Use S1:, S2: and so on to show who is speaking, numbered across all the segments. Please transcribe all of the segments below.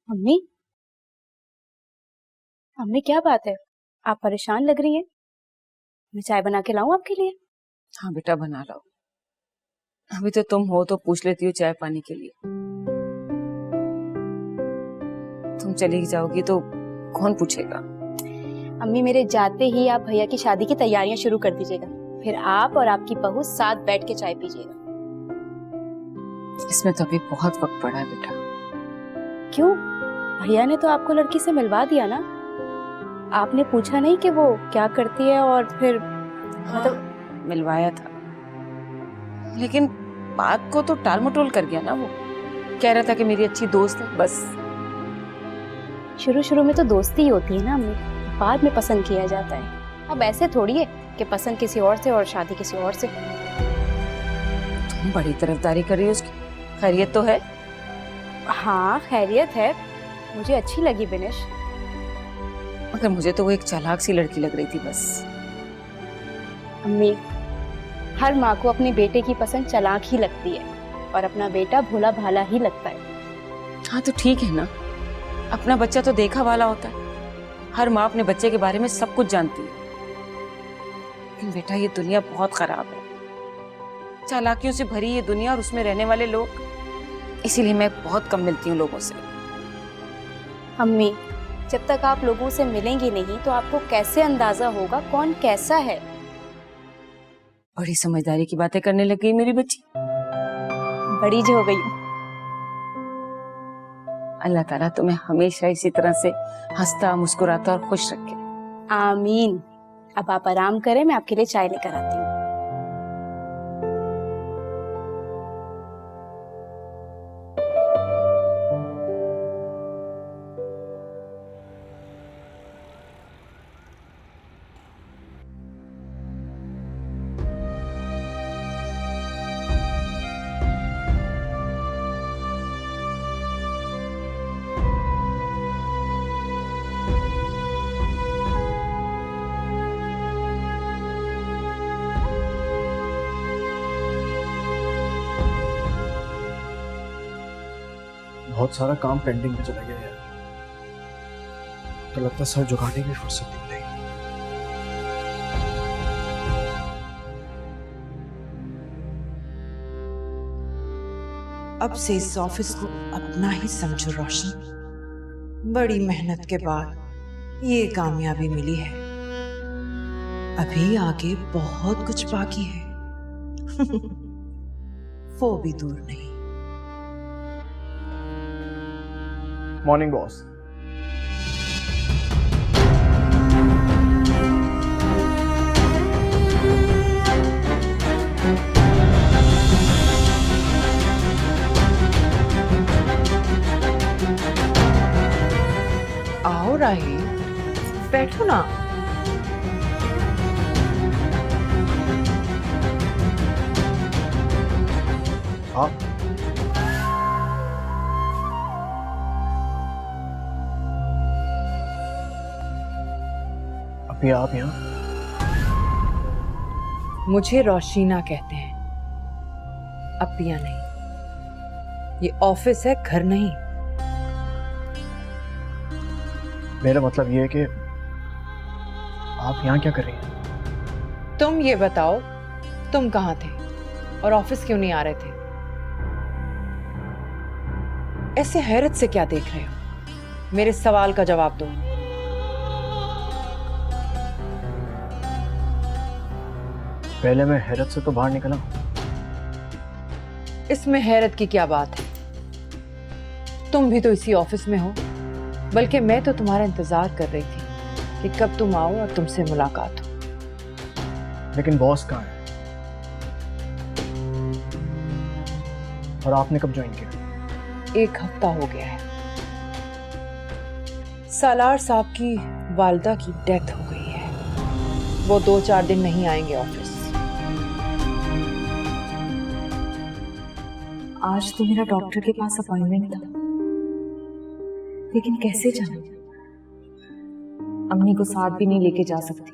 S1: अम्मी, अम्मी क्या बात है? आप परेशान लग रही हैं। मैं चाय बना के लाऊं आपके लिए?
S2: हाँ बेटा, बना लाओ। अभी तो तुम हो तो पूछ लेती हो चाय पानी के लिए। तुम चली जाओगी तो कौन पूछेगा?
S1: अम्मी, मेरे जाते ही आप भैया की शादी की तैयारियां शुरू कर दीजिएगा। फिर आप और आपकी बहू साथ बैठ के चाय पीजिएगा।
S2: इसमें तो अभी बहुत वक्त पड़ा है बेटा।
S1: क्यों? भैया ने तो आपको लड़की से मिलवा दिया ना। आपने पूछा नहीं कि वो क्या करती है और फिर
S2: मतलब मिलवाया था, लेकिन बात को तो टाल मटोल कर गया ना। वो कह रहा था कि मेरी अच्छी दोस्त है, बस।
S1: शुरू शुरू में तो दोस्ती ही होती है ना अम्मी, बाद में पसंद किया जाता है। अब ऐसे थोड़ी है कि पसंद किसी और से और शादी किसी और से।
S2: तुम बड़ी तरफदारी कर रही हो उसकी। खैरियत तो है?
S1: हाँ, खैरियत है। मुझे अच्छी लगी बिनेश।
S2: मगर मुझे तो वो एक चालाक सी लड़की लग रही थी, बस।
S1: अम्मी, हर माँ को अपने बेटे की पसंद चालाक ही लगती है और अपना बेटा भोला भाला ही लगता है।
S2: हाँ तो ठीक है ना, अपना बच्चा तो देखा वाला होता है। हर माँ अपने बच्चे के बारे में सब कुछ जानती है। लेकिन बेटा, ये दुनिया बहुत खराब है, चालाकियों से भरी ये दुनिया और उसमें रहने वाले लोग। इसीलिए मैं बहुत कम मिलती हूँ लोगों से।
S1: अम्मी, जब तक आप लोगों से मिलेंगी नहीं तो आपको कैसे अंदाजा होगा कौन कैसा है?
S2: बड़ी समझदारी की बातें करने लग गई मेरी बच्ची।
S1: बड़ी जो हो गई हूँ।
S2: अल्लाह ताला तुम्हें हमेशा इसी तरह से हंसता मुस्कुराता और खुश रखे।
S1: आमीन। अब आप आराम करें, मैं आपके लिए चाय लेकर आती हूँ।
S3: बहुत सारा काम पेंडिंग में चला गया यार। तो लगता है सर झुकाने की फुर्सत नहीं मिलेगी।
S4: अब से इस ऑफिस को अपना ही समझो रोशन। बड़ी मेहनत के बाद ये कामयाबी मिली है। अभी आगे बहुत कुछ बाकी है। वो भी दूर नहीं।
S3: Morning boss.
S4: आओ राही, बैठो ना।
S3: आप अभी आप यहाँ?
S4: मुझे रोशीना कहते हैं, अपिया नहीं। ये ऑफिस है, घर नहीं।
S3: मेरा मतलब ये है कि आप यहाँ क्या कर रही हैं?
S4: तुम ये बताओ, तुम कहाँ थे और ऑफिस क्यों नहीं आ रहे थे? ऐसे हैरत से क्या देख रहे हो? मेरे सवाल का जवाब दो।
S3: पहले मैं हैरत से तो बाहर निकला।
S4: इसमें हैरत की क्या बात है? तुम भी तो इसी ऑफिस में हो। बल्कि मैं तो तुम्हारा इंतजार कर रही थी कि कब तुम आओ और तुमसे मुलाकात हो।
S3: लेकिन बॉस कहाँ है? और आपने कब ज्वाइन किया?
S4: 1 हफ्ता हो गया है। सालार साहब की वालिदा की डेथ हो गई है। वो 2-4 दिन नहीं आएंगे ऑफिस।
S5: आज तो मेरा डॉक्टर के पास अपॉइंटमेंट था, लेकिन कैसे जाऊं? अम्मी को साथ भी नहीं लेके जा सकती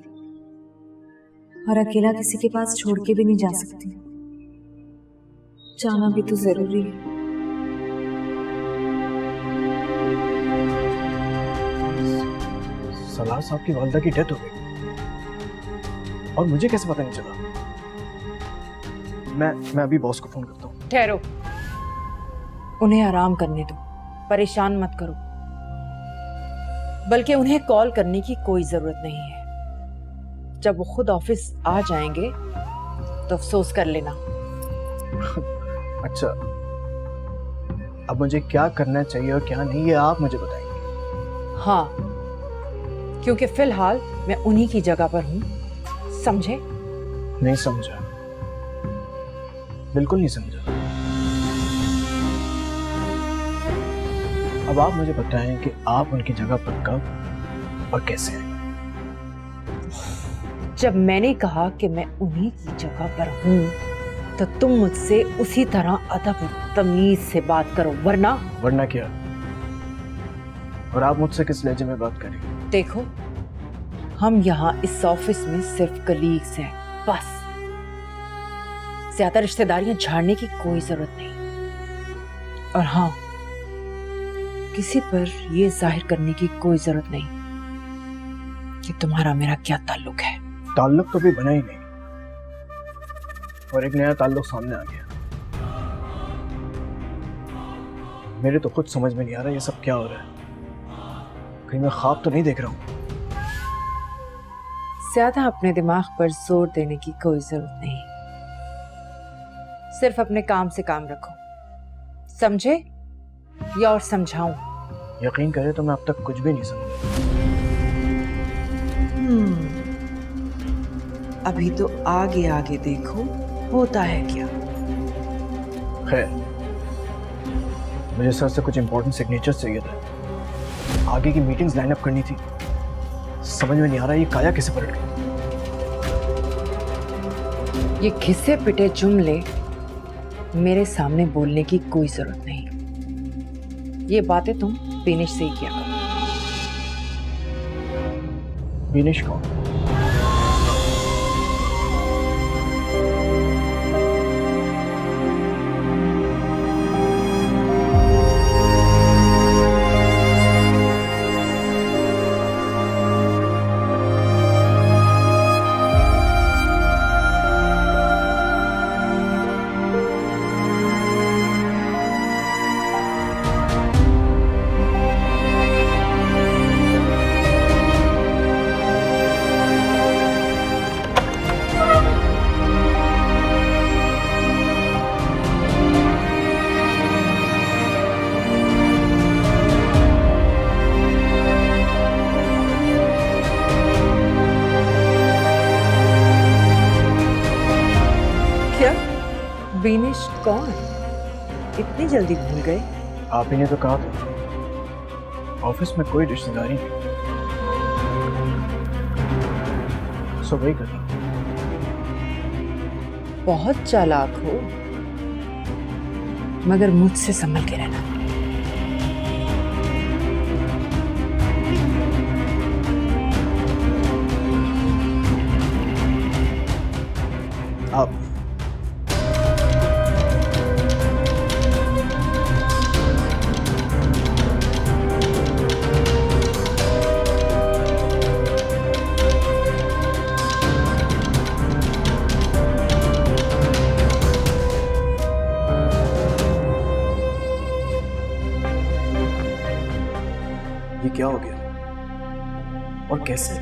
S5: और अकेला किसी के पास छोड़ के भी नहीं जा सकती। जाना भी तो जरूरी है।
S3: सलार साहब की वालिदा की डेथ हो गई और मुझे कैसे पता नहीं चला? मैं अभी बॉस को फोन करता हूँ।
S4: ठहरो, उन्हें आराम करने दो, परेशान मत करो। बल्कि उन्हें कॉल करने की कोई जरूरत नहीं है। जब वो खुद ऑफिस आ जाएंगे तो अफसोस कर लेना।
S3: अच्छा, अब मुझे क्या करना चाहिए और क्या नहीं, ये आप मुझे बताएंगे?
S4: हाँ, क्योंकि फिलहाल मैं उन्हीं की जगह पर हूं, समझे?
S3: नहीं समझा, बिल्कुल नहीं समझा। अब आप मुझे बताएं कि आप उनकी जगह पर कब और कैसे आए?
S4: जब मैंने कहा कि मैं उन्हीं की जगह पर हूं तो तुम मुझसे उसी तरह अदब और तमीज से बात करो, वरना
S3: क्या? और आप मुझसे किस लहजे में बात करें?
S4: देखो, हम यहाँ इस ऑफिस में सिर्फ कलीग्स हैं, बस। ज्यादा रिश्तेदारियां झाड़ने की कोई जरूरत नहीं। और हाँ, किसी पर यह जाहिर करने की कोई जरूरत नहीं कि तुम्हारा मेरा क्या ताल्लुक है।
S3: ताल्लुक तो भी बना ही नहीं और एक नया ताल्लुक सामने आ गया। मेरे तो खुद समझ में नहीं आ रहा ये सब क्या हो रहा है। कहीं मैं ख्वाब तो नहीं देख रहा हूँ?
S4: ज्यादा अपने दिमाग पर जोर देने की कोई जरूरत नहीं। सिर्फ अपने काम से काम रखो, समझे? या और समझाऊं?
S3: यकीन करे तो मैं अब तक कुछ भी नहीं समझा।
S4: अभी तो आगे आगे देखो होता है क्या।
S3: खैर, मुझे सर से कुछ इंपॉर्टेंट सिग्नेचर्स चाहिए था। आगे की मीटिंग्स लाइन अप करनी थी। समझ में नहीं आ रहा ये काया कैसे पलट गई।
S4: ये घिसे पिटे जुमले मेरे सामने बोलने की कोई जरूरत नहीं। ये बातें तुम बेनिश से ही किया करो।
S3: बेनिश कौन?
S4: बेनिश कौन? इतनी जल्दी भूल गए?
S3: आप ही ने तो कहा था ऑफिस में कोई रिश्तेदारी नहीं। सो वही कर रहा।
S4: बहुत चालाक हो, मगर मुझसे संभल के रहना।
S3: आप ये क्या हो गया और कैसे?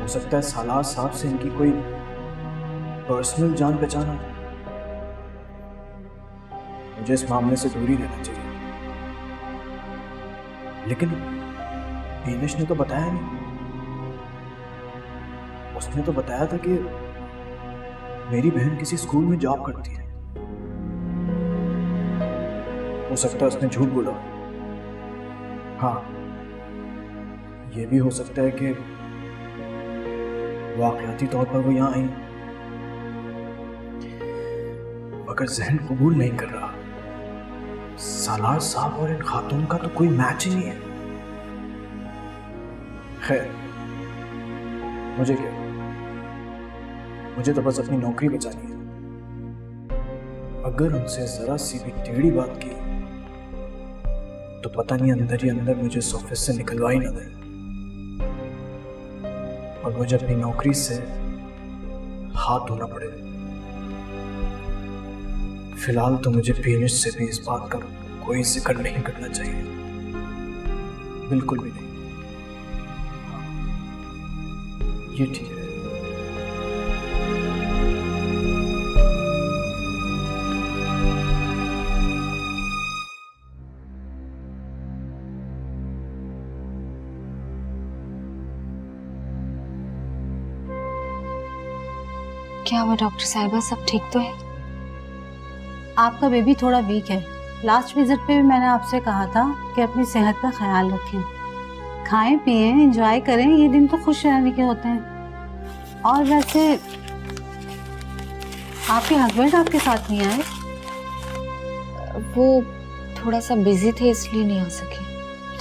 S3: हो सकता है सालार साहब से इनकी कोई पर्सनल जान पहचान हो। मुझे इस मामले से दूरी रहना चाहिए। लेकिन बेनिश ने तो बताया नहीं। उसने तो बताया था कि मेरी बहन किसी स्कूल में जॉब करती है। हो सकता है उसने झूठ बोला। हाँ, ये भी हो सकता है कि वाकयाती तौर पर वो यहां आई, मगर जहन कबूल नहीं कर रहा। सालार साहब और इन खातून का तो कोई मैच ही नहीं है। खैर, मुझे क्या, मुझे तो बस अपनी नौकरी बचानी है। अगर उनसे जरा सी भी टेढ़ी बात की तो पता नहीं अंदर ही अंदर मुझे इस ऑफिस से निकलवा ही ना दे, और मुझे अपनी नौकरी से हाथ धोना पड़े। फिलहाल तो मुझे पीएनएच से भी इस बात का कोई जिक्र नहीं करना चाहिए, बिल्कुल भी नहीं। ये ठीक है।
S5: क्या हुआ डॉक्टर साहिबा, सब ठीक तो है?
S6: आपका बेबी थोड़ा वीक है। लास्ट विजिट पे भी मैंने आपसे कहा था कि अपनी सेहत का ख्याल रखें, खाएं पिएं, एंजॉय करें, ये दिन तो खुश रहने के होते हैं। और वैसे आपके हस्बैंड आपके साथ नहीं आए?
S5: वो थोड़ा सा बिजी थे इसलिए नहीं आ सके।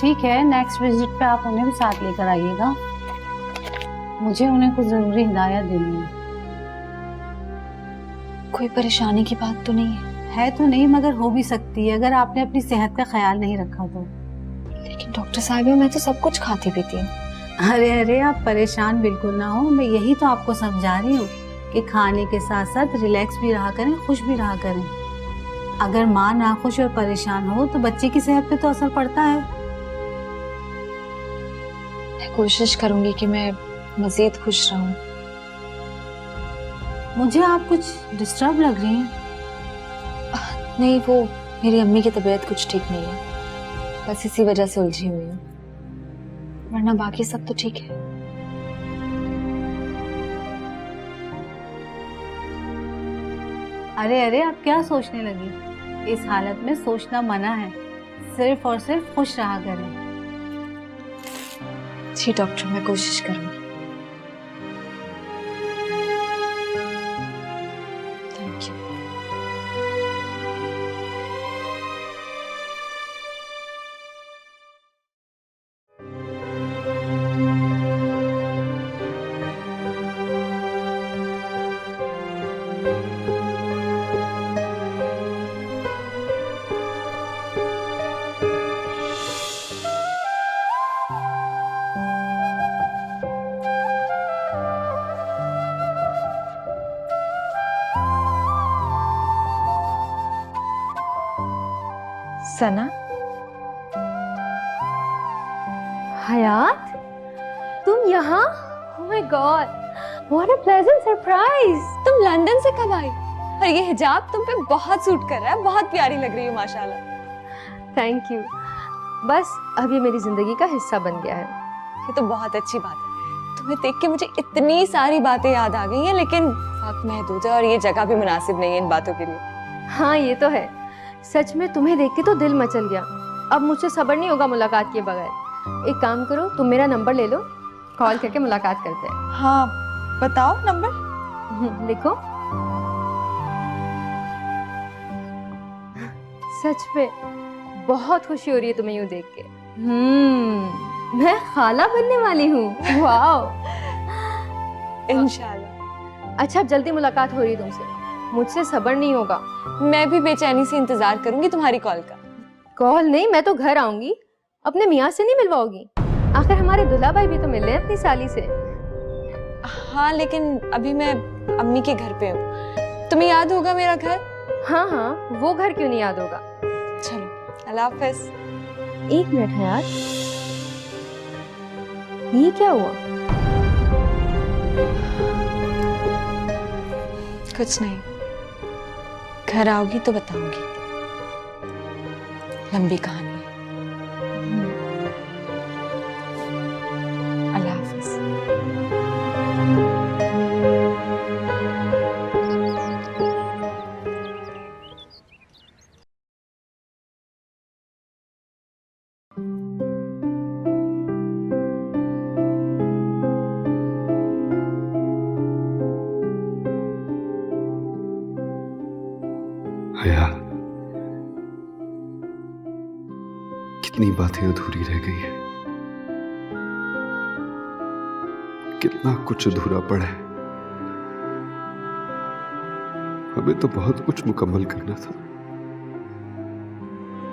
S6: ठीक है, नेक्स्ट विजिट पे आप उन्हें भी साथ लेकर आइएगा, मुझे उन्हें कुछ जरूरी हिदायत देनी है।
S5: कोई परेशानी की बात तो नहीं है?
S6: तो नहीं, मगर हो भी सकती है अगर आपने अपनी सेहत का ख्याल नहीं रखा तो।
S5: लेकिन डॉक्टर साहिबा मैं तो सब कुछ खाती पीती हूँ।
S6: अरे आप परेशान बिल्कुल ना हो, मैं यही तो आपको समझा रही हूँ कि खाने के साथ साथ रिलैक्स भी रहा करें, खुश भी रहा करें। अगर माँ ना खुश और परेशान हो तो बच्चे की सेहत पे तो असर पड़ता है।
S5: मैं कोशिश करूंगी कि मैं मजीद खुश रहूं।
S6: मुझे आप कुछ डिस्टर्ब लग रही हैं।
S5: नहीं, वो मेरी अम्मी की तबीयत कुछ ठीक नहीं है, बस इसी वजह से उलझी हुई हूँ, वरना बाकी सब तो ठीक है।
S6: अरे आप क्या सोचने लगी? इस हालत में सोचना मना है, सिर्फ और सिर्फ खुश रहा करें।
S5: जी डॉक्टर, मैं कोशिश करूंगी। Thank you.
S2: सना,
S1: हयात, तुम यहाँ? Oh my God, what a pleasant surprise. तुम लंदन से कब आई? और ये हिजाब तुम पे बहुत सूट कर रहा है, बहुत प्यारी लग रही हो माशाल्लाह। Thank you. बस अब ये मेरी जिंदगी का हिस्सा बन गया है।
S7: ये तो बहुत अच्छी बात है। तुम्हें देख के मुझे इतनी सारी बातें याद आ गई हैं, लेकिन वक्त महदूद है और ये जगह भी मुनासिब नहीं है इन बातों के लिए।
S1: हाँ ये तो है, सच में तुम्हें देख के तो दिल मचल गया। अब मुझसे सब्र नहीं होगा मुलाकात किए बगैर। एक काम करो, तुम मेरा नंबर ले लो, कॉल करके मुलाकात करते हैं।
S7: हाँ बताओ नंबर।
S1: लिखो। सच में बहुत खुशी हो रही है तुम्हें यूं देख के। मैं खाला बनने वाली हूँ। वाओ।
S7: इंशाल्लाह।
S1: अच्छा अब जल्दी मुलाकात हो रही है तुमसे, मुझसे सब्र नहीं होगा।
S7: मैं भी बेचैनी से इंतजार करूंगी तुम्हारी कॉल का।
S1: कॉल नहीं, मैं तो घर आऊंगी। अपने मियाँ से नहीं मिलवाओगी? आखिर हमारे दुल्हा भाई भी तो मिल रहे हैं अपनी साली से।
S7: हाँ लेकिन अभी मैं अम्मी के घर पे हूँ। तुम्हें याद होगा मेरा घर?
S1: हाँ हाँ, वो घर क्यों नहीं याद होगा।
S7: चलो अल्लाह हाफिज।
S1: एक मिनट है यार, ये क्या हुआ?
S7: कुछ नहीं, घर आओगी तो बताऊंगी। लंबी कहानी है। अल्लाह हाफिज।
S8: हया, कितनी बातें अधूरी रह गई हैं, कितना कुछ अधूरा पड़ा है। हमें तो बहुत कुछ मुकम्मल करना था,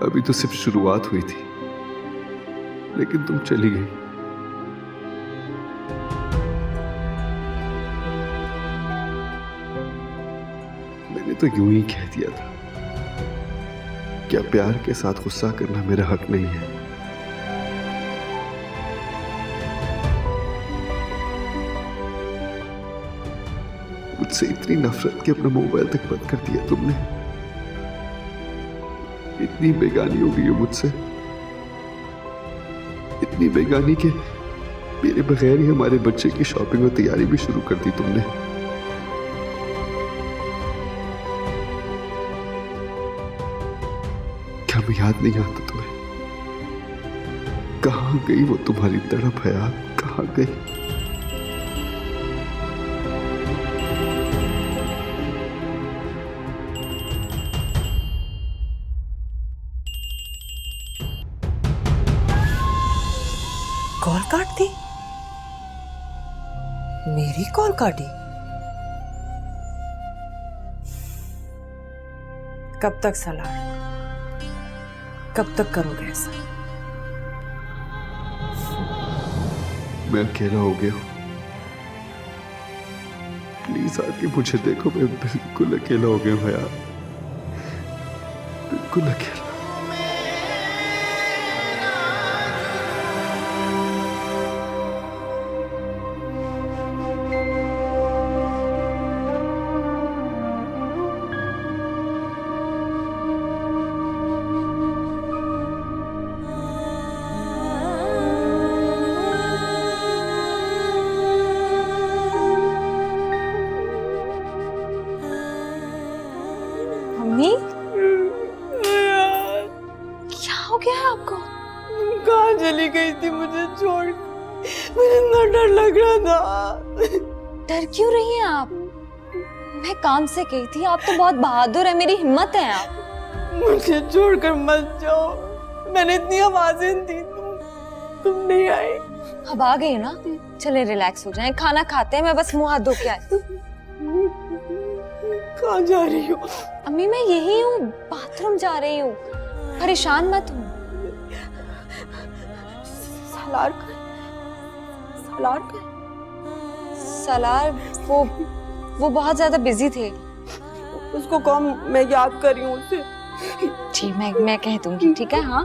S8: अभी तो सिर्फ शुरुआत हुई थी। लेकिन तुम चली गई। मैंने तो यूं ही कह दिया था, क्या प्यार के साथ गुस्सा करना मेरा हक नहीं है? मुझसे इतनी नफरत के अपना मोबाइल तक बंद कर दिया तुमने। इतनी बेगानी हो गई हो मुझसे, इतनी बेगानी के मेरे बगैर ही हमारे बच्चे की शॉपिंग और तैयारी भी शुरू कर दी तुमने। क्या मैं याद नहीं आता तुम्हें? कहां गई वो तुम्हारी तड़प हयात, कहां गई?
S4: कॉल काट दी? मेरी कॉल काटी? कब तक सलाह? कब तक करोगे ऐसा?
S8: मैं अकेला हो गया हूं। प्लीज आके मुझे देखो, मैं बिल्कुल अकेला हो गया हूं यार, बिल्कुल अकेला।
S1: मम्मी क्या हो गया है आपको?
S9: कहाँ चली गई थी मुझे छोड़? मुझे इतना डर लग रहा था।
S1: डर क्यों रही हैं आप? मैं काम से गई थी, आप तो बहुत बहादुर है, मेरी हिम्मत है आप।
S9: मुझे छोड़कर मत जाओ, मैंने इतनी आवाजें दी, तुम नहीं आए।
S1: अब आ गई ना, चले रिलैक्स हो जाएं, खाना खाते हैं, मैं बस मुंह हाथ धो के आई।
S9: कहाँ जा रही हो?
S1: अम्मी मैं यही हूँ, बाथरूम जा रही हूँ, परेशान मत हूँ।
S9: सालार
S1: सलार वो बहुत ज्यादा बिजी थे।
S9: उसको कहो मैं याद कर रही हूँ उसे।
S1: जी मैं कह दूंगी, ठीक है? हाँ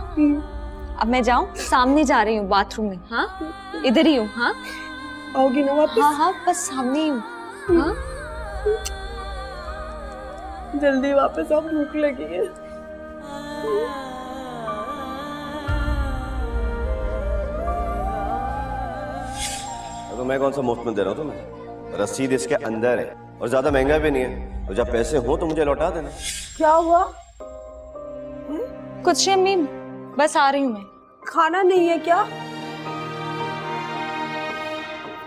S1: अब मैं जाऊँ? सामने जा रही हूँ बाथरूम में। हाँ इधर ही हूँ। हाँ
S9: आओगी ना वापस?
S1: हाँ बस सामने ही हूँ। हाँ
S9: जल्दी वापस आओ, भूख लगी है।
S10: तो मैं कौन सा मुफ्त में दे रहा हूँ तुम्हें? रसीद इसके अंदर है और ज्यादा महंगा भी नहीं है, और जब पैसे हो तो मुझे लौटा देना।
S9: क्या हुआ?
S1: कुछ नहीं अम्मी, बस आ रही हूँ मैं।
S9: खाना नहीं है क्या?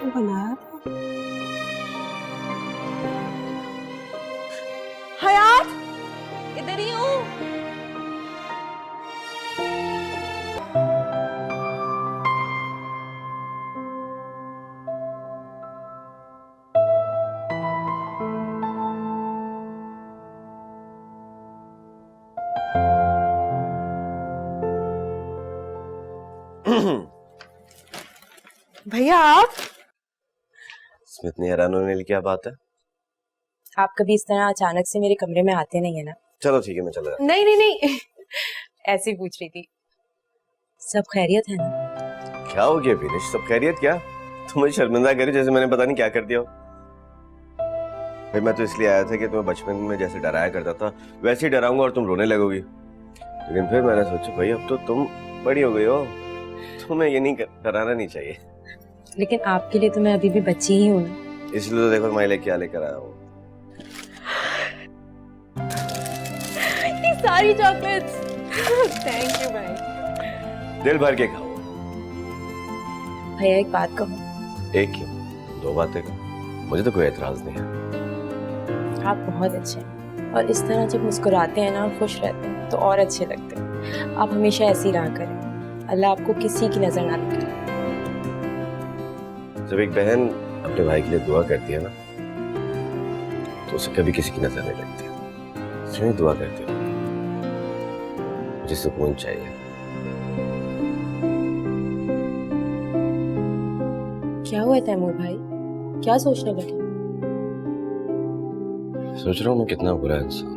S9: बनाया था। हयात
S1: इधर ही हूँ।
S9: भैया आप?
S10: इसमें इतनी हैरान होने वाली क्या बात है?
S2: आप कभी इस तरह अचानक से मेरे कमरे में आते नहीं है ना।
S10: चलो ठीक है, मैं चला जाता
S2: नहीं ऐसे ही पूछ रही थी। सब खैरियत है ना?
S10: हूँ। क्या हो गया विनेश, सब खैरियत? क्या तुम मुझे शर्मिंदा करी जैसे मैंने पता नहीं क्या कर दिया हो। भाई मैं तो इसलिए आया था कि तुम्हें बचपन में जैसे डराया करता था वैसे ही डराऊंगा और तुम रोने लगोगी, लेकिन फिर मैंने सोचा भाई अब तो तुम बड़ी हो गई हो, तुम्हें ये नहीं डराना नहीं चाहिए।
S2: लेकिन आपके लिए तो मैं अभी भी बच्ची ही हूँ ना।
S10: इसलिए तो देखो मैं क्या लेकर आया हूँ।
S1: ये सारी चॉकलेट्स। थैंक यू भाई।
S10: दिल भर के खाओ।
S2: भैया एक बात कहूँ?
S10: एक क्यों, दो बातें कहो, मुझे तो कोई एतराज नहीं है।
S2: आप बहुत अच्छे हैं और इस तरह जब मुस्कुराते हैं ना और खुश रहते हैं तो और अच्छे लगते हैं। आप हमेशा ऐसी रहा करें, अल्लाह आपको किसी की नजर ना लगे।
S10: जब एक बहन अपने भाई के लिए दुआ करती है ना तो उसे कभी किसी की नजर नहीं लगती। इसलिए दुआ करती हूँ, मुझे सुकून चाहिए।
S2: क्या हुआ तैमूर भाई, क्या सोचने लगे?
S10: सोच रहा हूँ मैं कितना बुरा इंसान,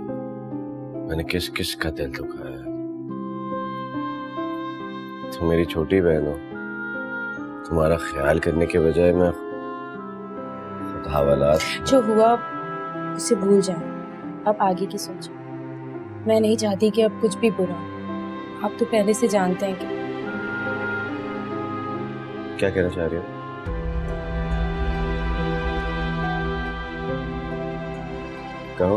S10: मैंने किस किस का दिल दुखाया है। तुम मेरी छोटी बहन हो, तुम्हारा ख्याल करने के बजाय मैं खुद हवालात।
S2: जो हुआ उसे भूल जाओ, अब आगे की सोचो। मैं नहीं चाहती कि अब कुछ भी बुरा हो। आप तो पहले से जानते हैं कि
S10: क्या कहना चाह रही हो? कहो।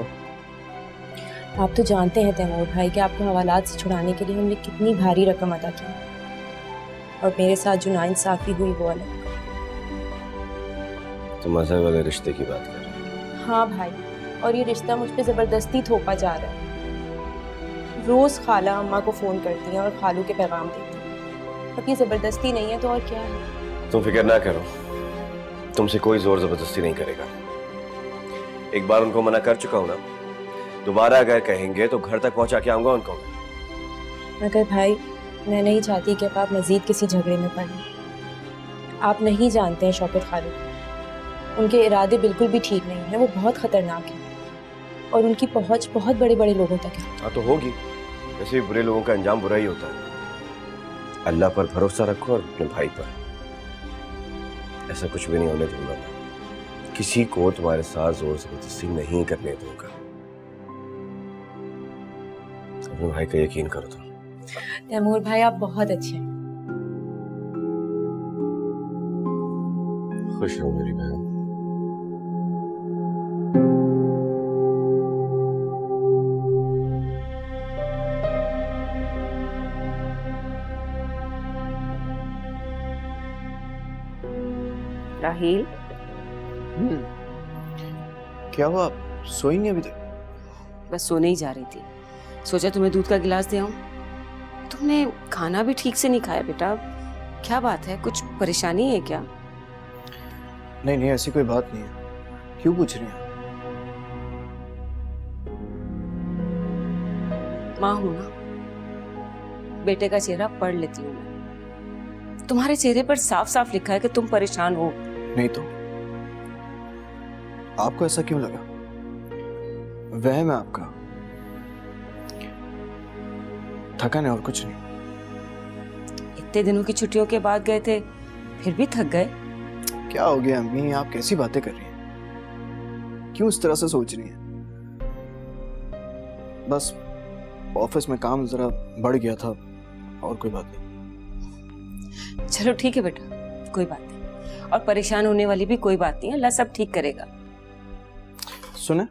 S2: आप तो जानते हैं तैमूर भाई कि आपको हवालात से छुड़ाने के लिए हमने कितनी भारी रकम अदा की, और मेरे साथ जो नाइंसाफी हुई वो अलग।
S10: तुम अजहर वाले रिश्ते की बात कर रहे हो?
S2: हाँ भाई, और ये रिश्ता मुझ पे जबरदस्ती थोपा जा रहा है। रोज खाला अम्मा को फोन करती हैं और खालू के पैगाम देती हैं। अब ये जबरदस्ती नहीं है तो और क्या है?
S10: तुम फिक्र ना करो, तुमसे कोई जोर जबरदस्ती नहीं करेगा। एक बार उनको मना कर चुका हूं ना, दोबारा अगर कहेंगे तो घर तक पहुंचा के आऊंगा उनको।
S2: मगर भाई, मैं नहीं चाहती कि अब आप मजीद किसी झगड़े में पड़ें। आप नहीं जानते हैं शौकत खालू, उनके इरादे बिल्कुल भी ठीक नहीं है। वो बहुत खतरनाक है और उनकी पहुंच बहुत बड़े बड़े लोगों तक है।
S10: हाँ तो होगी, वैसे भी बुरे लोगों का अंजाम बुरा ही होता है। अल्लाह पर भरोसा रखो और अपने भाई पर। ऐसा कुछ भी नहीं होने दूंगा मैं, किसी को तुम्हारे साथ जोर जबरदस्ती नहीं करने दूंगा। अपने भाई का यकीन करो तुम।
S2: तैमूर भाई, आप बहुत अच्छे हैं।
S10: खुश रहो मेरी बहन।
S2: राहील,
S3: क्या हुआ, आप सोई नहीं अभी तक?
S2: बस सोने ही जा रही थी, सोचा तुम्हें दूध का गिलास दे आऊं। तुमने खाना भी ठीक से नहीं खाया बेटा, क्या बात है? कुछ परेशानी है क्या?
S3: नहीं नहीं, ऐसी कोई बात नहीं है। क्यों पूछ रही हैं?
S2: माँ हूं ना, बेटे का चेहरा पढ़ लेती हूँ मैं। तुम्हारे चेहरे पर साफ साफ लिखा है कि तुम परेशान हो।
S3: नहीं तो आपको ऐसा क्यों लगा? वहम है आपका, थकन है और कुछ नहीं।
S2: इतने दिनों की छुट्टियों के बाद गए थे, फिर भी थक गए?
S3: क्या हो गया अम्मी, आप कैसी बातें कर रही हैं? क्यों इस तरह से सोच रही हैं? बस ऑफिस में काम जरा बढ़ गया था, और कोई बात नहीं।
S2: चलो ठीक है बेटा, कोई बात नहीं, और परेशान होने वाली भी कोई बात नहीं है। अल्लाह सब ठीक करेगा।
S3: सुने,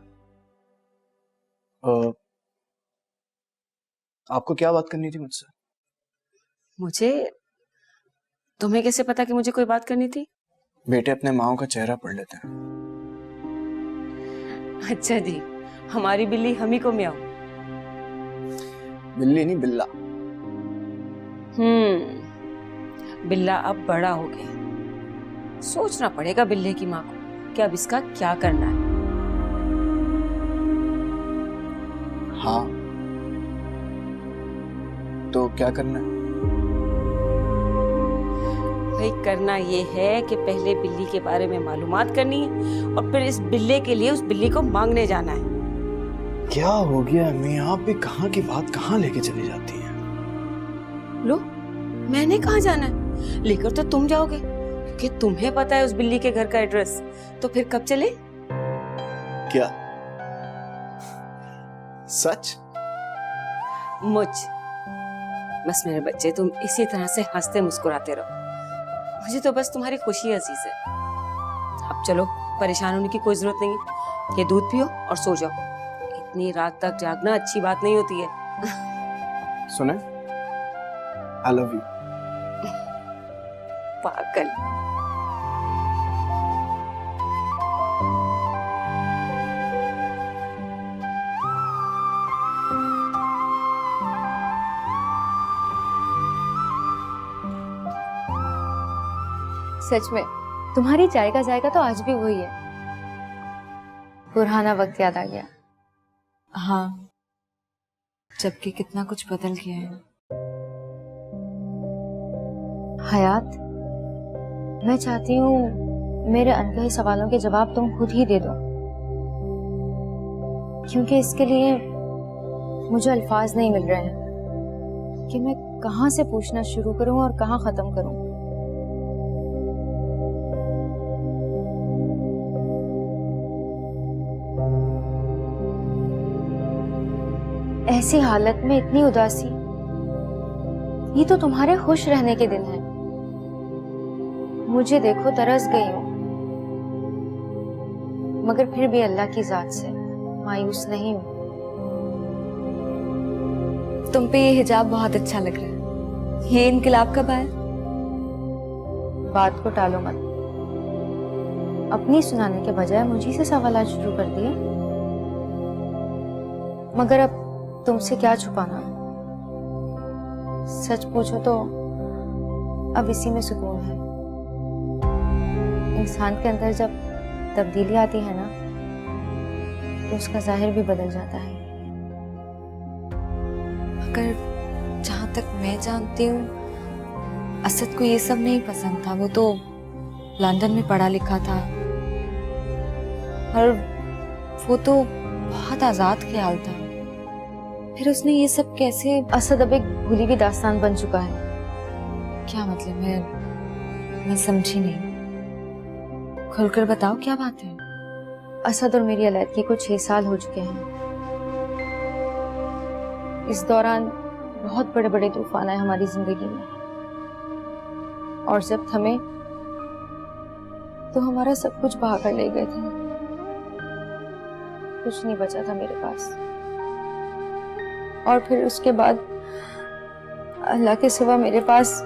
S3: आपको क्या बात करनी थी मुझसे?
S2: मुझे? तुम्हें कैसे पता कि मुझे कोई बात करनी थी?
S3: बेटे अपने माओ का चेहरा पढ़ लेते हैं।
S2: अच्छा जी, हमारी बिल्ली हमी को म्याऊं।
S3: बिल्ली नहीं, बिल्ला।
S2: बिल्ला अब बड़ा हो गया, सोचना पड़ेगा बिल्ले की माँ को कि अब इसका क्या करना है।
S3: हाँ, तो क्या करना है?
S2: भाई, करना ये है कि पहले बिल्ली के बारे में मालूमात करनी है और फिर इस बिल्ले के लिए उस बिल्ली को मांगने जाना है।
S3: क्या हो गया अम्मी, आप भी कहाँ की बात कहाँ लेके चली जाती हैं?
S2: लो, मैंने कहाँ जाना है? लेकर तो तुम जाओगे, क्योंकि तुम्हें पता है उस बिल्ली के घर का एड्रेस। तो फिर कब चले?
S3: क्या सच?
S2: मुझ बस मेरे बच्चे, तुम इसी तरह से हंसते मुस्कुराते रहो। मुझे तो बस तुम्हारी खुशी अजीज है। अब चलो, परेशान होने की कोई जरूरत नहीं है। ये दूध पियो और सो जाओ। इतनी रात तक जागना अच्छी बात नहीं होती है।
S3: सुने, आई लव यू।
S2: पागल।
S1: सच में तुम्हारी चाय का जायका तो आज भी वही है। पुराना वक्त याद आ गया।
S2: हाँ, जबकि कितना कुछ बदल गया है।
S1: हयात,
S5: मैं चाहती हूँ मेरे अनकहे सवालों के जवाब तुम खुद ही दे दो, क्योंकि इसके लिए मुझे अल्फाज नहीं मिल रहे हैं कि मैं कहाँ से पूछना शुरू करूँ और कहाँ खत्म करूँ। ऐसी हालत में इतनी उदासी, ये तो तुम्हारे खुश रहने के दिन है। मुझे देखो तरस गई हूँ, मगर फिर भी अल्लाह की जात से मायूस नहीं हूँ।
S1: तुम पे ये हिजाब बहुत अच्छा लग रहा है। ये इनकलाब कब आया?
S5: बात को टालो मत, अपनी सुनाने के बजाय मुझे से सवाल शुरू कर दिए। मगर अब तुमसे क्या छुपाना, सच पूछो तो अब इसी में सुकून है। इंसान के अंदर जब तब्दीली आती है ना, तो उसका जाहिर भी बदल जाता है।
S1: मगर जहां तक मैं जानती हूँ, असद को ये सब नहीं पसंद था। वो तो लंदन में पढ़ा लिखा था और वो तो बहुत आजाद ख्याल था। फिर उसने ये सब कैसे?
S5: असद अब एक भूली हुई दास्तान बन चुका है।
S1: क्या मतलब? मैं समझी नहीं, खुलकर बताओ क्या बात है।
S5: असद और मेरी अलैदगी को 6 साल हो चुके हैं। इस दौरान बहुत बड़े बड़े तूफान आए हमारी जिंदगी में, और जब थमे तो हमारा सब कुछ बहा कर ले गए थे। कुछ नहीं बचा था मेरे पास, और फिर उसके बाद अल्लाह के सिवा मेरे पास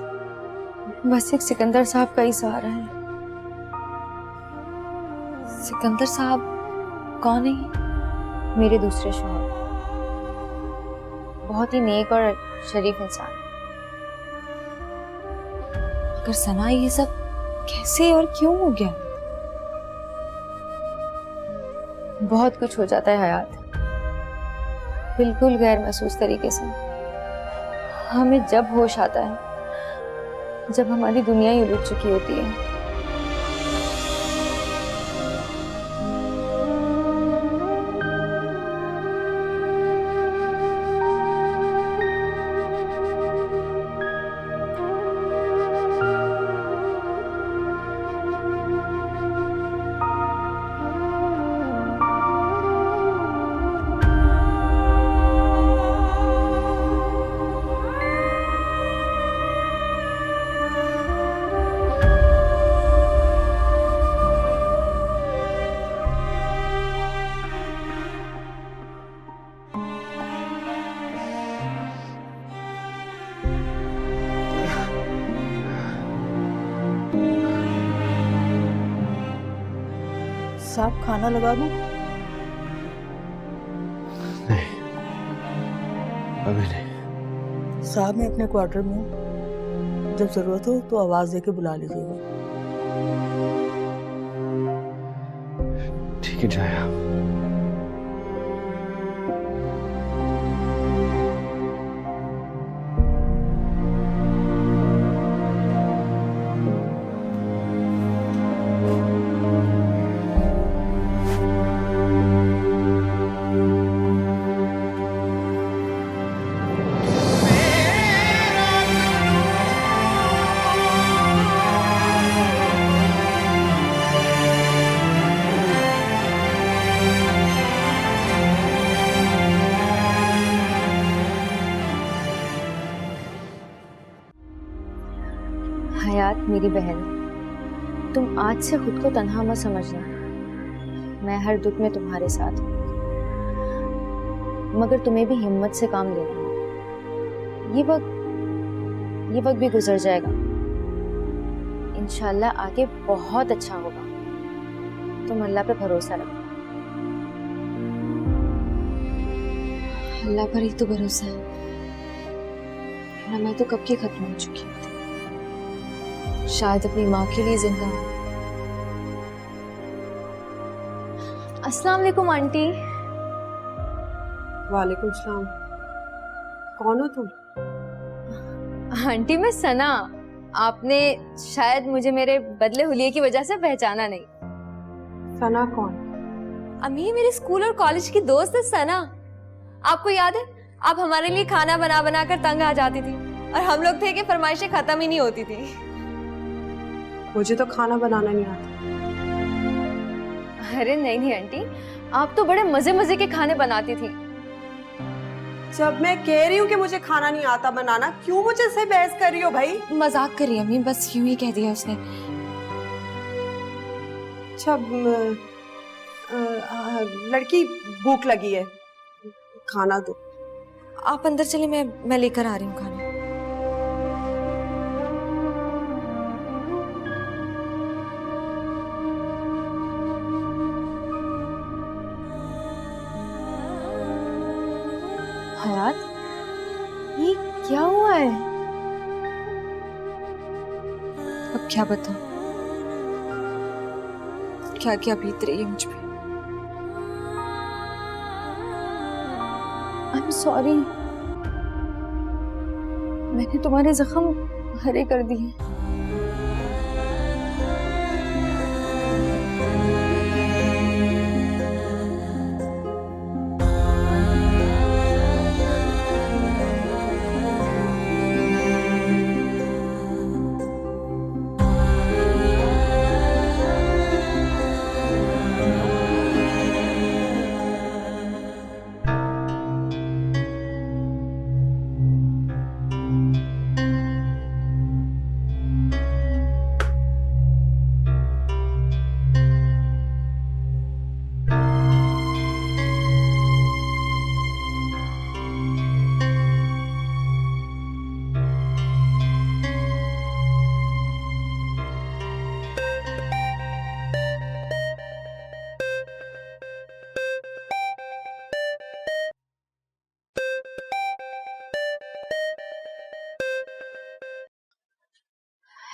S5: बस एक सिकंदर साहब का ही सहारा है।
S1: सिकंदर साहब कौन है?
S5: मेरे दूसरे शौहर, बहुत ही नेक और शरीफ इंसान।
S1: अगर सना ये सब कैसे और क्यों हो गया?
S5: बहुत कुछ हो जाता है हयात, बिल्कुल गैर महसूस तरीके से। हमें जब होश आता है, जब हमारी दुनिया ही उलट चुकी होती है।
S9: साहब खाना लगा दूं?
S8: नहीं, अभी नहीं।
S9: साहब मैं अपने क्वार्टर में हूँ, जब जरूरत हो तो आवाज देके बुला लीजिएगा।
S8: ठीक है, जाए आप।
S5: हयात मेरी बहन, तुम आज से खुद को तन्हा मत समझना। मैं हर दुख में तुम्हारे साथ हूँ, मगर तुम्हें भी हिम्मत से काम लेना है। ये वक्त भी गुजर जाएगा। इंशाल्लाह आगे बहुत अच्छा होगा। तुम अल्लाह पे भरोसा रखो।
S1: अल्लाह पर ही तो भरोसा है ना। मैं तो कब की खत्म हो चुकी थी, शायद अपनी माँ के लिए जिंदा हूँ।
S5: अस्सलाम वालेकुम आंटी।
S11: वालेकुम सलाम। कौन हो तुम?
S5: आंटी मैं सना, आपने शायद मुझे मेरे बदले हुलिये की वजह से पहचाना नहीं।
S11: सना कौन?
S1: अम्मी मेरे स्कूल और कॉलेज की दोस्त है सना। आपको याद है आप हमारे लिए खाना बना बना कर तंग आ जाती थी और हम लोग थे कि फरमाइशें खत्म ही नहीं होती थी।
S11: मुझे तो खाना बनाना नहीं आता।
S5: अरे नहीं नहीं आंटी, आप तो बड़े मजे मजे के खाने बनाती थी।
S11: जब मैं कह रही हूँ कि मुझे खाना नहीं आता बनाना, क्यों मुझे से बहस कर रही हो भाई?
S7: मजाक कर रही है अम्मी, बस यूं ही कह दिया उसने।
S11: जब लड़की भूख लगी है, खाना दो।
S7: आप अंदर चले, मैं लेकर आ रही हूँ खाना।
S5: हयात, ये क्या हुआ है?
S7: अब क्या बताऊं, क्या क्या बीत रही है मुझ पे।
S5: आई एम सॉरी, मैंने तुम्हारे जख्म हरे कर दिए।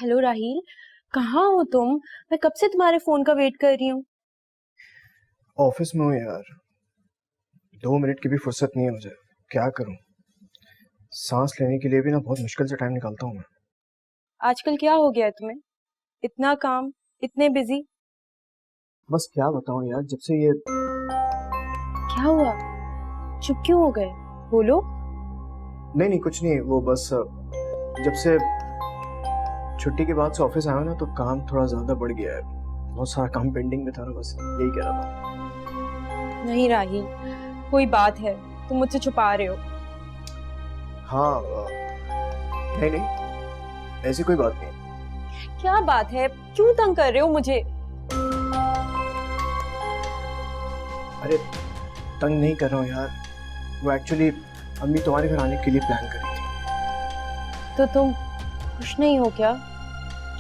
S1: हेलो राहील, कहाँ हो तुम? मैं कब से तुम्हारे फोन का वेट कर रही हूँ।
S3: ऑफिस में हूँ यार, 2 मिनट की भी फुर्सत नहीं है मुझे। क्या करूँ, सांस लेने के लिए भी ना बहुत मुश्किल से टाइम निकालता हूँ मैं।
S1: आजकल क्या हो गया है तुम्हें? इतना काम, इतने बिजी।
S3: बस क्या बताऊँ यार, जब से ये
S1: क्या हुआ? चुप क्यों हो गए? बोलो।
S3: नहीं कुछ नहीं, वो बस जब से छुट्टी के बाद से ऑफिस आया ना तो काम थोड़ा ज्यादा बढ़ गया है। बहुत सारा काम पेंडिंग में था ना, बस यही कह रहा था।
S1: नहीं राहील, कोई बात है, तुम मुझसे छुपा रहे हो।
S3: हाँ नहीं ऐसी कोई बात नहीं।
S1: क्या बात है, क्यों तंग कर रहे हो मुझे?
S3: अरे तंग नहीं कर रहा हूँ यार, वो एक्चुअली अम्मी तुम्हारे घर आने के लिए प्लान कर रही थी।
S1: तो तुम खुश नहीं हो क्या,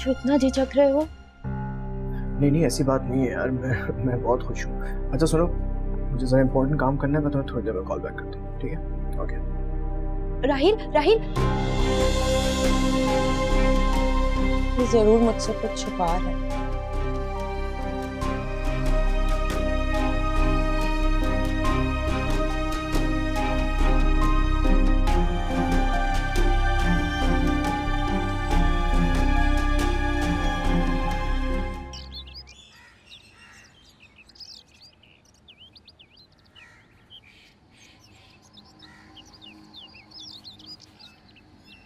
S1: जो इतना झिझक रहे हो?
S3: नहीं ऐसी बात नहीं है यार, मैं बहुत खुश हूँ। अच्छा सुनो, मुझे जरा इम्पोर्टेंट काम करना है, मैं तुम्हें थोड़ी देर में कॉल बैक करता हूँ, ठीक है? ओके।
S1: राहील, ये जरूर मुझसे कुछ छुपा रहा है।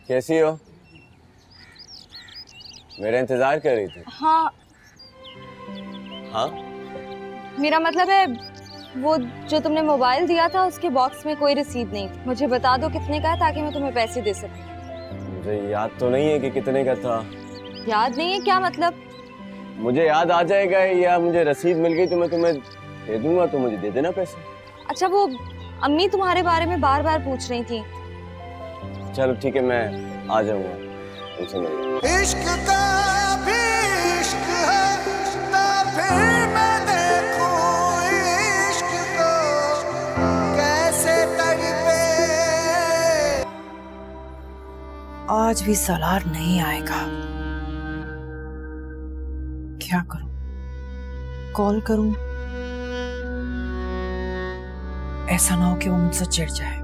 S10: कैसी हो? मेरा इंतजार कर रही थी?
S1: हाँ, मेरा मतलब है वो जो तुमने मोबाइल दिया था उसके बॉक्स में कोई रसीद नहीं थी। मुझे बता दो कितने का है ताकि मैं तुम्हें पैसे दे सकूं।
S10: मुझे याद तो नहीं है कि कितने का था।
S1: याद नहीं है? क्या मतलब?
S10: मुझे याद आ जाएगा या मुझे रसीद मिल गई तो मैं तुम्हें दे दूंगा, तो मुझे दे देना पैसे।
S1: अच्छा, वो अम्मी तुम्हारे बारे में बार बार पूछ रही थी।
S10: चलो ठीक है, मैं आ जाऊंगा तुमसे मिलने।
S12: इश्क का भी इश्क है ना, फिर मैं देखूं इश्क को कैसे तड़पे।
S4: आज भी सलार नहीं आएगा। क्या करूं? कॉल करूं? ऐसा ना हो कि वो मुझसे चिढ़ जाए।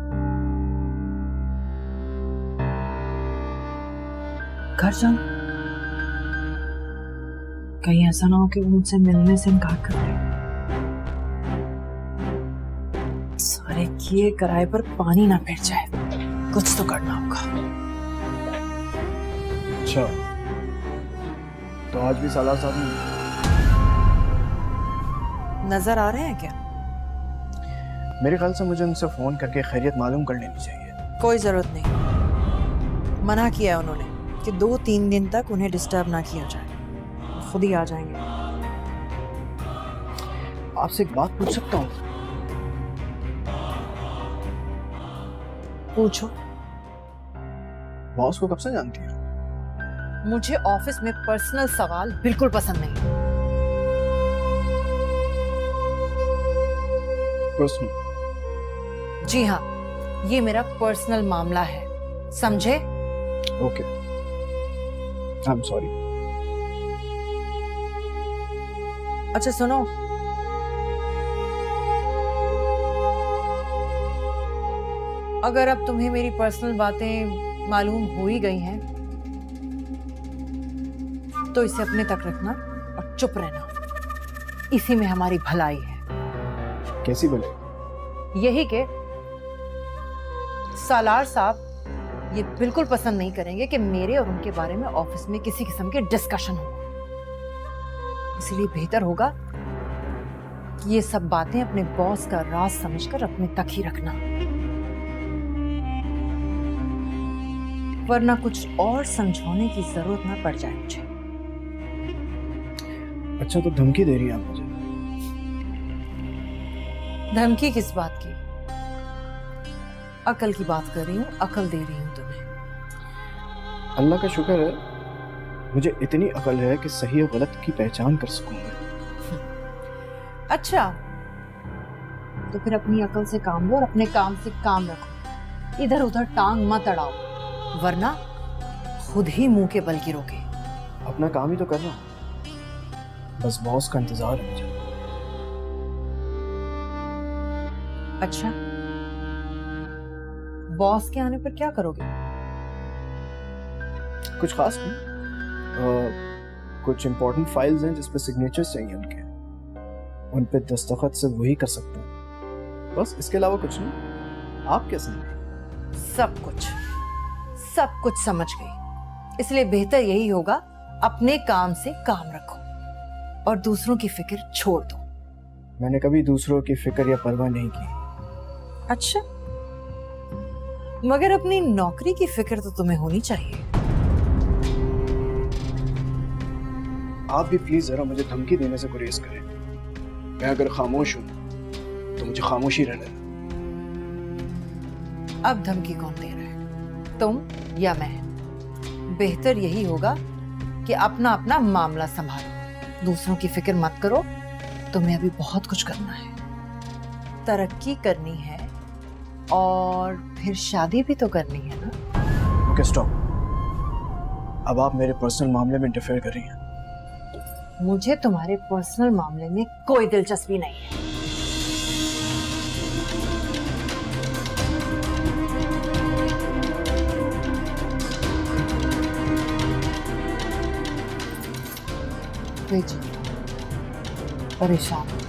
S4: घर जाऊं? कहीं ऐसा ना हो कि वो मुझसे मिलने से इनकार कर दे। सारे किए कराए पर पानी ना फिर जाए, कुछ तो करना होगा।
S3: अच्छा, तो आज भी सालार साहब नहीं?
S4: नजर आ रहे हैं क्या?
S3: मेरे ख्याल से मुझे उनसे फोन करके खैरियत मालूम कर लेनी चाहिए।
S4: कोई जरूरत नहीं, मना किया है उन्होंने कि 2-3 दिन तक उन्हें डिस्टर्ब ना किया जाए, खुद ही आ जाएंगे।
S3: आपसे एक बात पूछ सकता हूँ?
S4: पूछो।
S3: बॉस को कब से जानती है?
S4: मुझे ऑफिस में पर्सनल सवाल बिल्कुल पसंद नहीं।
S3: पर्सनल?
S4: जी हाँ, ये मेरा पर्सनल मामला है, समझे?
S3: Okay, I am sorry.
S4: अच्छा सुनो, अगर अब तुम्हें मेरी पर्सनल बातें मालूम हो ही गई हैं, तो इसे अपने तक रखना और चुप रहना। इसी में हमारी भलाई है।
S3: कैसी भलाई?
S4: यही के सालार साहब ये बिल्कुल पसंद नहीं करेंगे कि मेरे और उनके बारे में ऑफिस में किसी किस्म के डिस्कशन हो। इसलिए बेहतर होगा कि ये सब बातें अपने बॉस का राज समझकर अपने तक ही रखना, वरना कुछ और समझाने की जरूरत ना पड़ जाए मुझे।
S3: अच्छा, तो धमकी दे रही है आप मुझे?
S4: धमकी किस बात की? अकल की बात कर रही हूँ, अकल दे रही हूँ तुम्हें।
S3: अल्लाह का शुक्र है मुझे इतनी अकल है कि सही और गलत की पहचान कर सकूं मैं।
S4: अच्छा, तो फिर अपनी अकल से काम लो और अपने काम से काम रखो। इधर उधर टांग मत अड़ाओ, वरना खुद ही मुंह के बल गिरोगे।
S3: अपना काम ही तो कर रहा हूं, बस बॉस का इंतजार है मुझे।
S4: अच्छा, बॉस के आने पर क्या करोगे?
S3: कुछ खास नहीं, कुछ इंपॉर्टेंट फाइल्स हैं जिस पे सिग्नेचर्स चाहिए उनके, उन पे दस्तखत से वही कर सकता हूँ, बस इसके अलावा कुछ नहीं। आप कैसे हैं?
S4: सब कुछ समझ गई। इसलिए बेहतर यही होगा अपने काम से काम रखो और दूसरों की फिक्र छोड़ दो।
S3: मैंने कभी दूसरों की फिक्र या परवाह नहीं की।
S4: अच्छा, मगर अपनी नौकरी की फिक्र तो तुम्हें होनी चाहिए।
S3: आप भी प्लीज जरा मुझे धमकी देने से गुरेज करें। मैं अगर खामोश हूं तो मुझे खामोश ही रहने दें।
S4: अब धमकी कौन दे रहा है, तुम या मैं? बेहतर यही होगा कि अपना अपना मामला संभालो, दूसरों की फिक्र मत करो। तुम्हें अभी बहुत कुछ करना है, तरक्की करनी है और फिर शादी भी तो करनी है ना।
S3: ओके स्टॉप, अब आप मेरे पर्सनल मामले में इंटरफेयर कर रही हैं।
S4: मुझे तुम्हारे पर्सनल मामले में कोई दिलचस्पी नहीं है। बेची परेशान हो गया।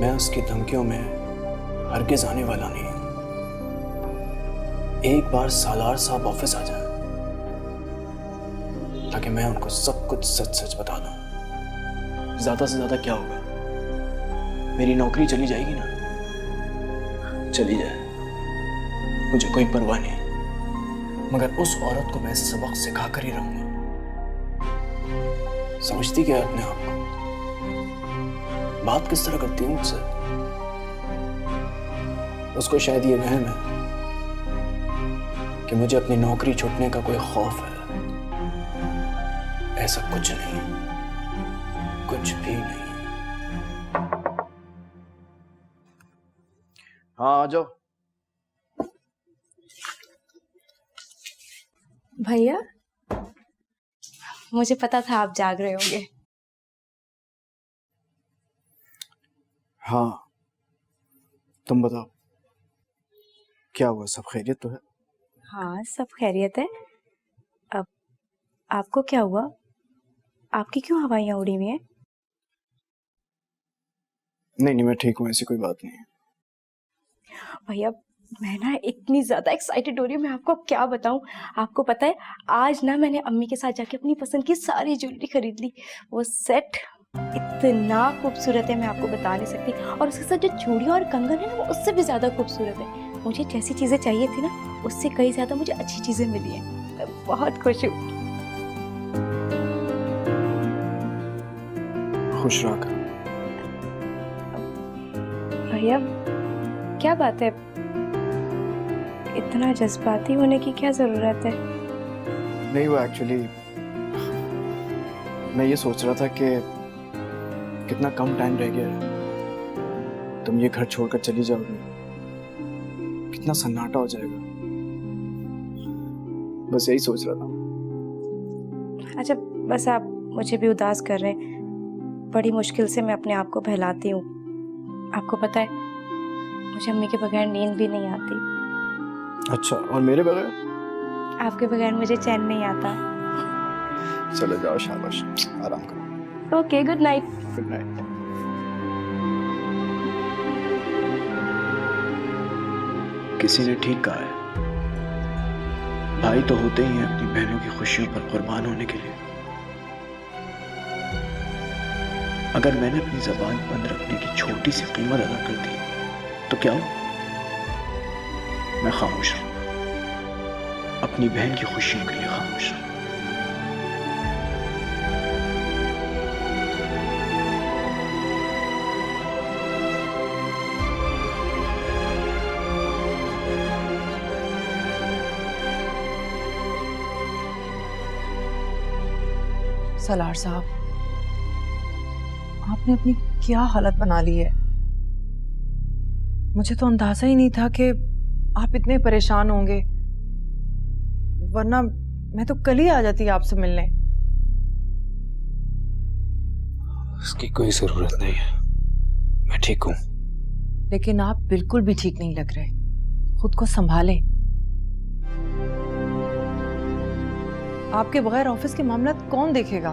S3: मैं उसकी धमकियों में हरगिज आने वाला नहीं। एक बार सालार साहब ऑफिस आ जाए ताकि मैं उनको सब कुछ सच सच बता दूं। ज्यादा से ज्यादा क्या होगा, मेरी नौकरी चली जाएगी ना, चली जाए, मुझे कोई परवाह नहीं, मगर उस औरत को मैं सबक सिखा कर ही रहूंगा। समझती क्या है अपने आप को? बात किस तरह करती है मुझसे? उसको शायद ये वहम है कि मुझे अपनी नौकरी छूटने का कोई खौफ है। ऐसा कुछ नहीं, कुछ भी नहीं। हाँ, आ जाओ।
S5: भैया, मुझे पता था आप जाग रहे होंगे।
S3: हाँ, तुम बताओ, क्या हुआ? सब खैरियत तो है?
S5: हाँ, सब खैरियत है। अब आपको क्या हुआ? आपकी क्यों हवाइयाँ उड़ी हुई हैं?
S3: नहीं, मैं ठीक हूँ, ऐसी कोई बात नहीं है।
S5: भैया, मैं ना इतनी ज्यादा एक्साइटेड हो रही हूँ, मैं आपको क्या बताऊँ। आपको पता है, आज ना मैंने अम्मी के साथ जाके अपनी पसंद की सारी ज्वेलरी खरीद ली। वो सेट इतना खूबसूरत है, मैं आपको बता नहीं सकती। और उसके साथ जो चूड़ियाँ और कंगन है ना, वो उससे भी ज्यादा खूबसूरत है। मुझे जैसी चीजें चाहिए थी ना, उससे कई ज्यादा मुझे अच्छी चीजें मिली हैं। मैं बहुत खुश हूँ।
S3: खुश रहा कर।
S5: भैया, क्या बात है, इतना जज्बाती होने की क्या जरूरत है?
S3: नहीं, वो एक्चुअली मैं ये सोच रहा था कि कितना कम टाइम रह गया है, तुम ये घर छोड़कर चली जाओगी, कितना सन्नाटा हो जाएगा, बस यही सोच रहा था।
S5: अच्छा, बस आप मुझे भी उदास कर रहे हैं। बड़ी मुश्किल से मैं अपने आप को बहलाती हूँ। आपको पता है, मुझे अम्मी के बगैर नींद भी नहीं आती।
S3: अच्छा, और मेरे बगैर?
S5: आपके बगैर मुझे चैन नहीं आता।
S3: चले जाओ, शाबाश, आराम करो।
S5: Okay, good night.
S3: Good night. किसी ने ठीक कहा है, भाई तो होते ही हैं अपनी बहनों की खुशियों पर कुर्बान होने के लिए। अगर मैंने अपनी जबान बंद रखने की छोटी सी कीमत अदा कर दी तो क्या हो? मैं खामोश रहूंगा, अपनी बहन की खुशियों के लिए खामोश रहूंगा।
S4: सलार साहब, आपने अपनी क्या हालत बना ली है। मुझे तो अंदाजा ही नहीं था कि आप इतने परेशान होंगे, वरना मैं तो कल ही आ जाती आपसे मिलने।
S3: उसकी कोई जरूरत नहीं है, मैं ठीक हूँ।
S4: लेकिन आप बिल्कुल भी ठीक नहीं लग रहे, खुद को संभालें। आपके बगैर ऑफिस के मामला कौन देखेगा?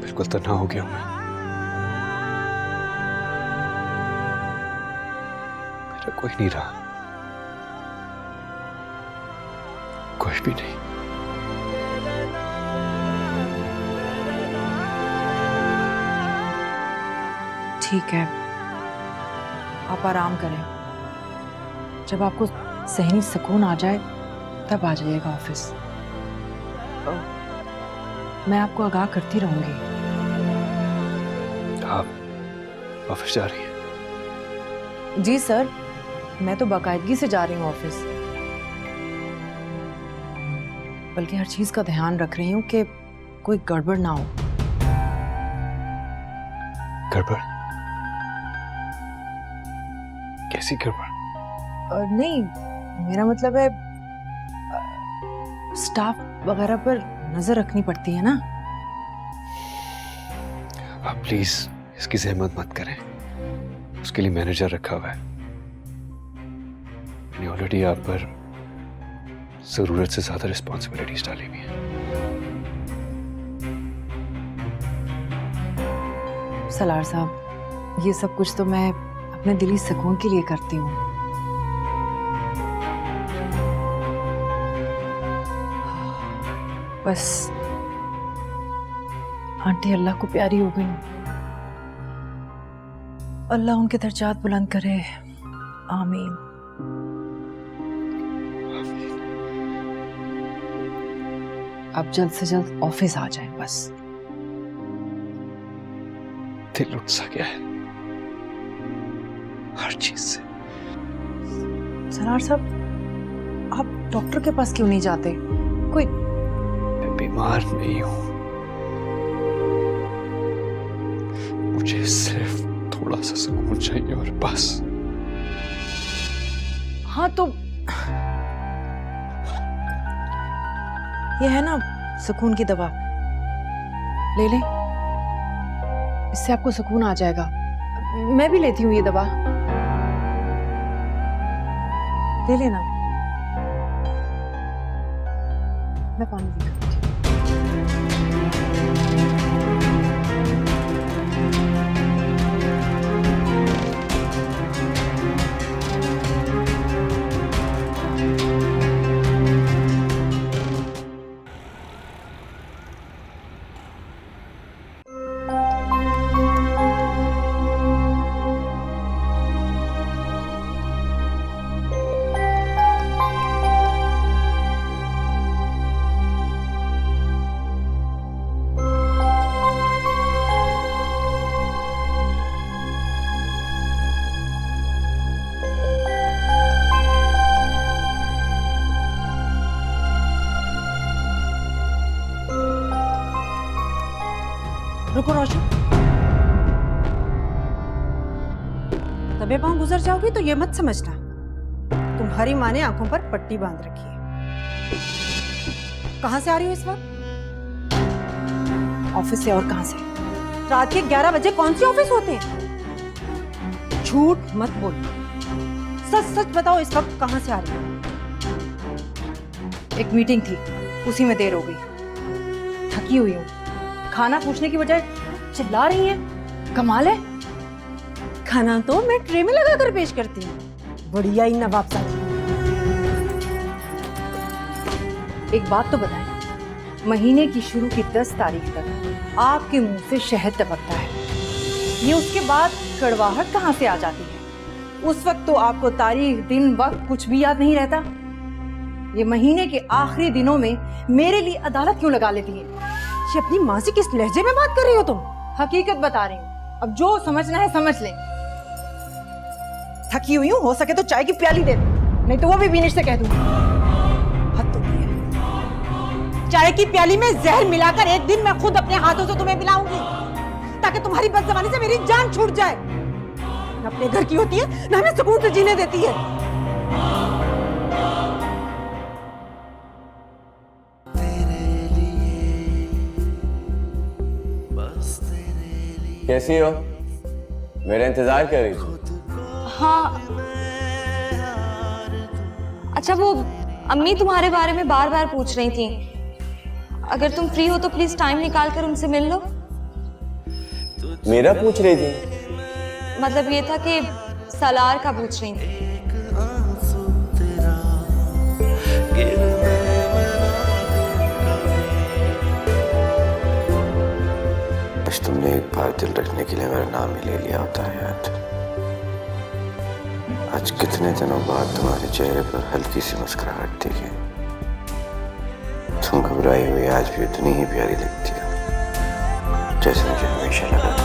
S3: बिल्कुल तन्हा हो गया मैं। मेरा कोई नहीं रहा, कोई भी नहीं।
S4: ठीक है, आप आराम करें। जब आपको सहनी सुकून आ जाए तब आ जाइएगा ऑफिस। मैं आपको आगाह करती रहूंगी।
S3: आप ऑफिस जा रही हैं?
S4: जी सर, मैं तो बाकायदगी से जा रही हूँ ऑफिस, बल्कि हर चीज का ध्यान रख रही हूँ कि कोई गड़बड़ ना हो।
S3: गड़बड़? कैसी गड़बड़?
S4: नहीं, मेरा मतलब है स्टाफ वगैरह पर नजर रखनी पड़ती है ना।
S3: आप प्लीज इसकी जहमत मत करें, उसके लिए मैनेजर रखा हुआ है। मैंने ऑलरेडी आप पर जरूरत से ज्यादा रिस्पॉन्सिबिलिटीज डाली हुई है।
S4: सलार साहब, ये सब कुछ तो मैं अपने दिली सुकून के लिए करती हूँ। बस आंटी अल्लाह को प्यारी हो गई, अल्लाह उनके दर्जात बुलंद करे, आमीन। आप जल्द से जल्द ऑफिस आ जाएं बस।
S3: दिल उठ सा गया है हर चीज से।
S4: सरार साहब, आप डॉक्टर के पास क्यों नहीं जाते? कोई
S3: मैं बीमार नहीं हूं, मुझे सिर्फ थोड़ा सा सुकून चाहिए और बस।
S4: हाँ, तो ये है ना सुकून की दवा, ले लें, इससे आपको सुकून आ जाएगा। मैं भी लेती हूँ ये दवा, ले लेना। मैं पानी लेकर रुको रोशन, तबे पांव गुजर जाओगी तो ये मत समझना तुम्हारी माँ ने आंखों पर पट्टी बांध रखी है। कहां से आ रही हो इस वक्त? ऑफिस से। और कहां से? रात के 11 बजे कौन से ऑफिस होते हैं? झूठ मत बोल, सच सच बताओ इस वक्त कहां से आ रही हो? एक मीटिंग थी, उसी में देर हो गई, थकी हुई हूँ। खाना पूछने की बजाय चिल्ला रही हैं। कमाल है, खाना तो मैं ट्रे में लगा कर पेश करती हूँ। बढ़िया ही नवाब साहब। एक बात तो बताएं, महीने की शुरू की 10 तारीख तक आपके मुंह से शहद टपकता है, ये उसके बाद कड़वाहट कहाँ से आ जाती है? उस वक्त तो आपको तारीख, दिन, वक्त कुछ भी याद नहीं रहता। ये महीने के आखिरी दिनों में मेरे लिए अदालत क्यों लगा लेती है? ये अपनी माँ से किस लहजे में बात कर रही हो तुम? हकीकत बता रही हूँ, अब जो समझना है समझ ले। थकी हुई हूँ, हो सके तो चाय की प्याली दे, नहीं तो वो भी विनिश से कह दूंगी। हद तो नहीं है। चाय की प्याली में जहर मिलाकर एक दिन मैं खुद अपने हाथों से तुम्हें पिलाऊंगी, ताकि तुम्हारी बदज़बानी से मेरी जान छूट जाए। न अपने घर की होती है, न हमें सुकून से जीने देती है।
S10: कैसी हो? मेरा इंतजार कर रही थी।
S1: हाँ, अच्छा वो अम्मी तुम्हारे बारे में बार बार पूछ रही थी। अगर तुम फ्री हो तो प्लीज टाइम निकाल कर उनसे मिल लो।
S10: मेरा पूछ रही थी?
S1: मतलब ये था कि सलार का पूछ रही थी।
S10: तुमने एक बार दिल रखने के लिए मेरा नाम ही ले लिया होता है यार। आज कितने दिनों बाद तुम्हारे चेहरे पर हल्की सी मुस्कुराहट दिखी। तुम घबराई हुई आज भी उतनी ही प्यारी लगती हो जैसे मुझे हमेशा लगा था।